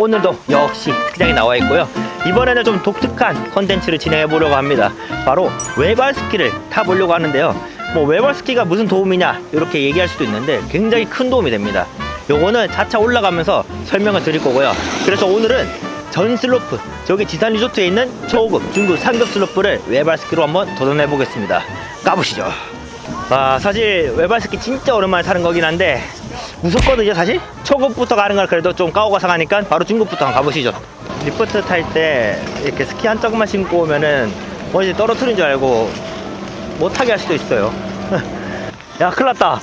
오늘도 역시 스키장에 나와 있고요. 이번에는 좀 독특한 컨텐츠를 진행해 보려고 합니다. 바로 외발 스키를 타보려고 하는데요. 뭐 외발 스키가 무슨 도움이냐 이렇게 얘기할 수도 있는데 굉장히 큰 도움이 됩니다. 요거는 차차 올라가면서 설명을 드릴 거고요. 그래서 오늘은 전 슬로프, 저기 지산 리조트에 있는 초급, 중급, 상급 슬로프를 외발 스키로 한번 도전해 보겠습니다. 가보시죠. 사실 외발 스키 진짜 오랜만에 타는 거긴 한데 무섭거든요. 사실 초급부터 가는 걸 그래도 좀 까오가상 하니까 바로 중급부터 한번 가보시죠. 리프트 탈 때 이렇게 스키 한 짝만 신고 오면은 뭐 이제 떨어뜨린 줄 알고 못 타게 할 수도 있어요. 야, 큰일 났다.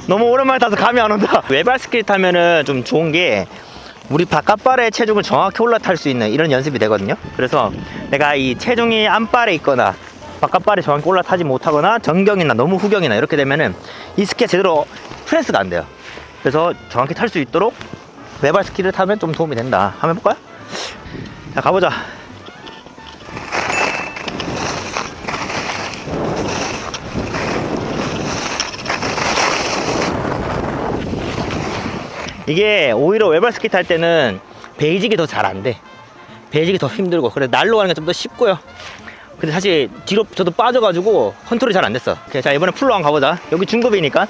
너무 오랜만에 타서 감이 안 온다. 외발 스키를 타면은 좀 좋은 게 우리 바깥발의 체중을 정확히 올라탈 수 있는 이런 연습이 되거든요. 그래서 내가 이 체중이 안발에 있거나 바깥발이 정확히 올라타지 못하거나 정경이나 너무 후경이나 이렇게 되면은 이 스키가 제대로 프레스가 안 돼요. 그래서 정확히 탈 수 있도록 외발 스키를 타면 좀 도움이 된다. 한번 해볼까요? 자, 가보자. 이게 오히려 외발 스키 탈 때는 베이직이 더 잘 안 돼. 베이직이 더 힘들고 그래서 날로 가는 게 좀 더 쉽고요. 근데 사실 뒤로 저도 빠져가지고 컨트롤이 잘 안 됐어. 오케이, 자, 이번에 풀로 한번 가보자. 여기 중급이니까.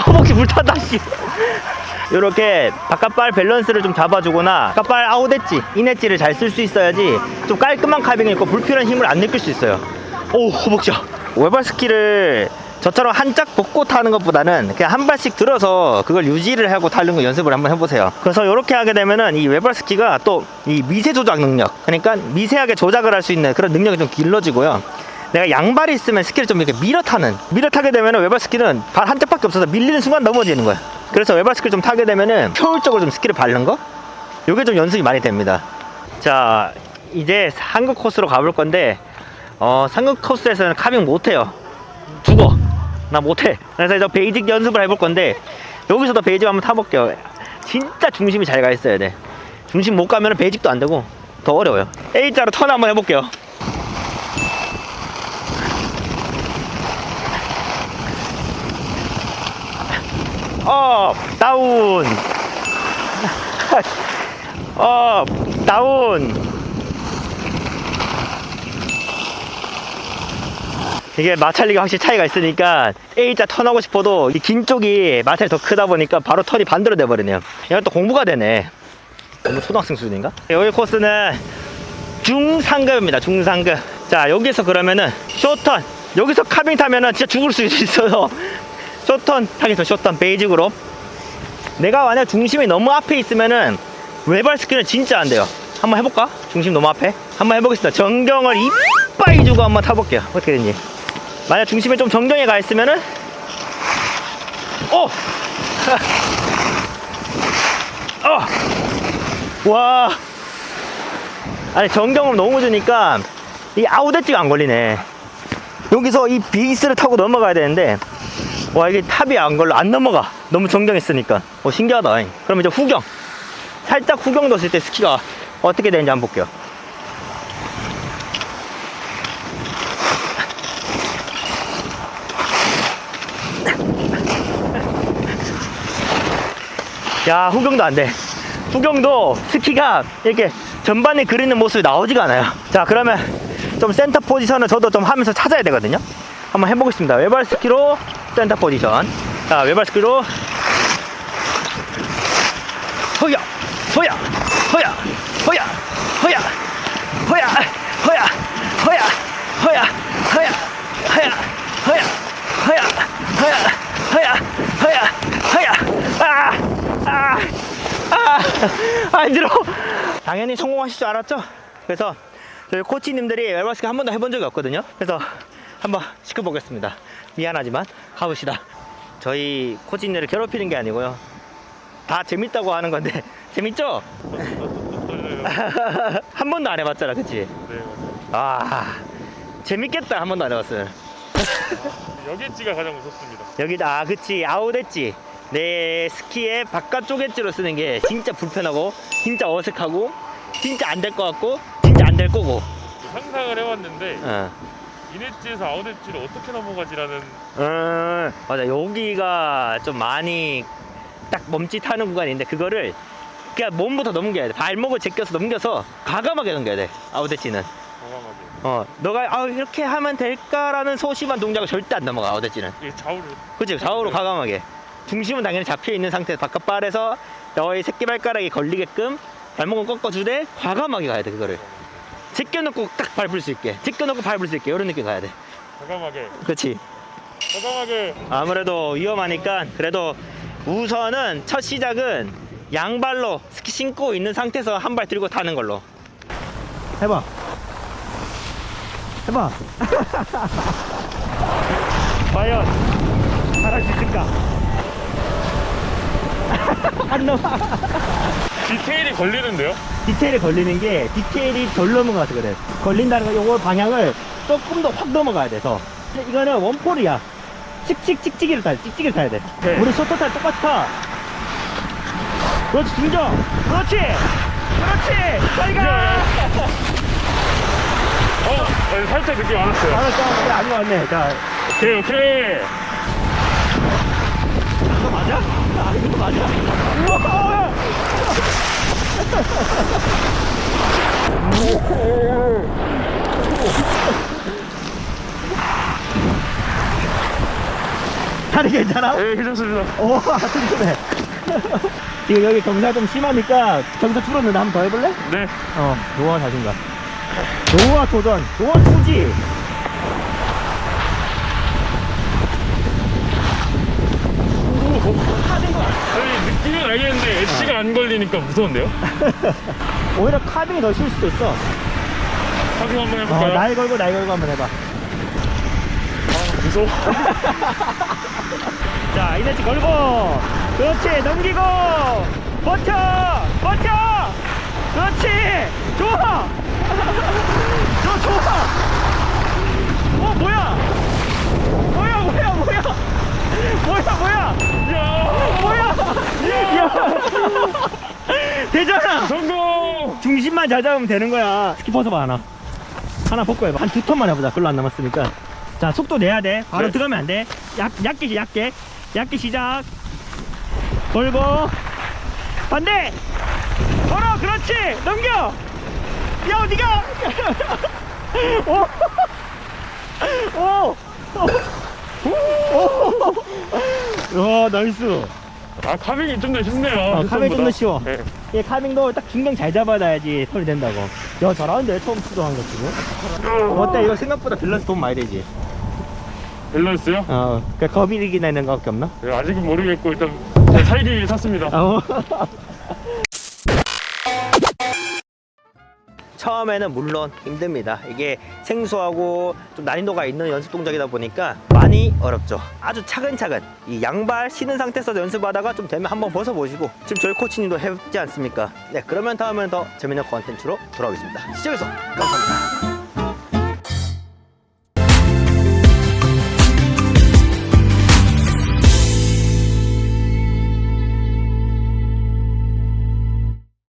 허벅지 불탔다, 씨. 요렇게 바깥발 밸런스를 좀 잡아주거나 바깥발 아웃 엣지, 인 엣지를 잘 쓸 수 있어야지 좀 깔끔한 카빙이 있고 불필요한 힘을 안 느낄 수 있어요. 오, 허벅지야. 외발 스키를 저처럼 한 짝 벗고 타는 것보다는 그냥 한 발씩 들어서 그걸 유지를 하고 타는 거 연습을 한번 해보세요. 그래서 이렇게 하게 되면은 이 외발 스키가 또 이 미세 조작 능력, 그러니까 미세하게 조작을 할 수 있는 그런 능력이 좀 길러지고요. 내가 양발이 있으면 스키를 좀 이렇게 밀어 타게 되면 외발 스키는 발 한 짝밖에 없어서 밀리는 순간 넘어지는 거야. 그래서 외발 스키를 좀 타게 되면은 효율적으로 좀 스키를 밟는 거, 요게 좀 연습이 많이 됩니다. 자, 이제 상급 코스로 가볼 건데 상급 코스에서는 카빙 못해요. 죽어. 나 못해. 그래서 저 베이직 연습을 해볼 건데 여기서도 베이직 한번 타볼게요. 진짜 중심이 잘 가 있어야 돼. 중심 못 가면 베이직도 안 되고 더 어려워요. A자로 턴 한번 해볼게요. 업, 다운. 업, 다운. 이게 마찰리가 확실히 차이가 있으니까 A자 턴하고 싶어도 이 긴 쪽이 마찰이 더 크다 보니까 바로 턴이 반대로 돼버리네요. 이건 또 공부가 되네. 너무 초등학생 수준인가? 여기 코스는 중상급입니다. 중상급. 자, 여기서 그러면은 쇼턴, 여기서 카빙 타면은 진짜 죽을 수 있어서 쇼턴 타겠습니다. 쇼턴 베이직으로. 내가 만약 중심이 너무 앞에 있으면은 외발 스키는 진짜 안 돼요. 한번 해볼까? 중심 너무 앞에 한번 해보겠습니다. 정경을 이빠이 주고 한번 타볼게요. 어떻게 되는지. 만약 중심이 좀 정경에 가 있으면은 와, 아니 정경을 너무 주니까 이 아웃 엣지가 안 걸리네. 여기서 이 베이스를 타고 넘어가야 되는데 와, 이게 탑이 안 넘어가. 너무 정경했으니까. 신기하다. 그럼 이제 후경. 살짝 후경 넣었을 때 스키가 어떻게 되는지 한번 볼게요. 야, 후경도 안 돼. 후경도 스키가 이렇게 전반에 그리는 모습이 나오지가 않아요. 자, 그러면 좀 센터 포지션을 저도 좀 하면서 찾아야 되거든요. 한번 해보겠습니다. 외발 스키로 센터 포지션. 자, 외발 스키로 허야 허야 허야 허야 허야 허야 허야 허야 허야 허야 허야 허야 허야 허야 허야 허야 허야 힘들어. 당연히 성공하실 줄 알았죠? 그래서 저희 코치님들이 외발 스키 한 번도 해본 적이 없거든요. 그래서 한번 시켜보겠습니다. 미안하지만 가봅시다. 저희 코치님들을 괴롭히는 게 아니고요, 다 재밌다고 하는 건데 재밌죠? 한 번도 안 해봤잖아, 그치? 네, 맞아요. 아, 재밌겠다. 한 번도 안 해봤어요. 여기 엣지가 가장 무섭습니다. 여기다 그치 아웃 엣지 내 스키의 바깥쪽 엣지로 쓰는 게 진짜 불편하고 진짜 어색하고 진짜 안 될 것 같고 진짜 안 될 거고. 상상을 해왔는데 어. 인 엣지에서 아웃 엣지를 어떻게 넘어가지라는. 맞아 여기가 좀 많이 딱 멈칫하는 구간인데 그거를 그냥 몸부터 넘겨야 돼. 발목을 제껴서 넘겨서 과감하게 넘겨야 돼. 아웃 엣지는. 과감하게. 너가 이렇게 하면 될까라는 소심한 동작을 절대 안 넘어가 아웃 엣지는. 이 좌우를. 그치 좌우로 과감하게. 중심은 당연히 잡혀 있는 상태에서 바깥 발에서 너의 새끼발가락이 걸리게끔 발목은 꺾어주되 과감하게 가야 돼. 그거를 제껴놓고 딱 밟을 수 있게 제껴놓고 밟을 수 있게 이런 느낌 가야 돼. 과감하게. 그렇지. 과감하게. 아무래도 위험하니까 그래도 우선은 첫 시작은 양발로 스키 신고 있는 상태에서 한 발 들고 타는 걸로 해봐. 과연 잘할 수 있을까? 안 넘어. 디테일이 걸리는데요? 디테일이 걸리는 게 디테일이 덜 넘어가서 그래. 걸린다는 건 요거 방향을 조금 더 확 넘어가야 돼서. 이거는 원폴이야. 찍찍찍찍이를 타야 돼. 네. 우리 쇼트 탈 똑같이 타. 그렇지 중정. 그렇지 빨가. 살짝 느낌 왔어요. 알았어 아직 왔네. 자 오케이. 이거 맞아? 이거 맞아? 우와! 다리 괜찮아? 네, 괜찮습니다. 오, 튼튼해. 지금 여기 경사 좀 심하니까 경사 줄었는데 한번 더 해볼래? 네. 노아 자신감. 노아 도전. 노아 투지. 아니, 느낌은 알겠는데 엣지가 안 걸리니까 무서운데요? 오히려 카빙이 더 쉬울 수도 있어. 확인 한번 해볼까요? 날 걸고 한번 해봐. 무서워. 자, 이너지 걸고. 그렇지, 넘기고. 버텨. 그렇지. 좋아. 좋아. 뭐야. 야. 되잖아. 성공! 중심만 잘 잡으면 되는 거야. 스키 벗어봐 하나 벗고 해봐. 한 두 턴만 해보자. 별로 안 남았으니까. 자 속도 내야 돼. 바로 네. 들어가면 안 돼. 얇게 시작. 걸고 반대 걸어. 그렇지. 넘겨. 야 어디가. 오 나이스. 카빙이 좀 더 쉽네요. 카빙 좀 더 쉬워. 네. 얘 카빙도 딱 중경 잘 잡아놔야지 털이 된다고. 야 잘하는데 처음 시도한 거 지금. 어때? 이거 생각보다 밸런스 돈 많이 되지. 밸런스요? 그러니까 겁이 이기나 있는 거밖에 없나? 네, 아직은 모르겠고 일단 살기 위해 샀습니다. 처음에는 물론 힘듭니다. 이게 생소하고 좀 난이도가 있는 연습 동작이다 보니까 많이 어렵죠. 아주 차근차근 이 양발 신은 상태에서 연습하다가 좀 되면 한번 벗어보시고 지금 저희 코치님도 해봤지 않습니까? 네, 그러면 다음에는 더 재밌는 컨텐츠로 돌아오겠습니다. 시청해주셔서 감사합니다.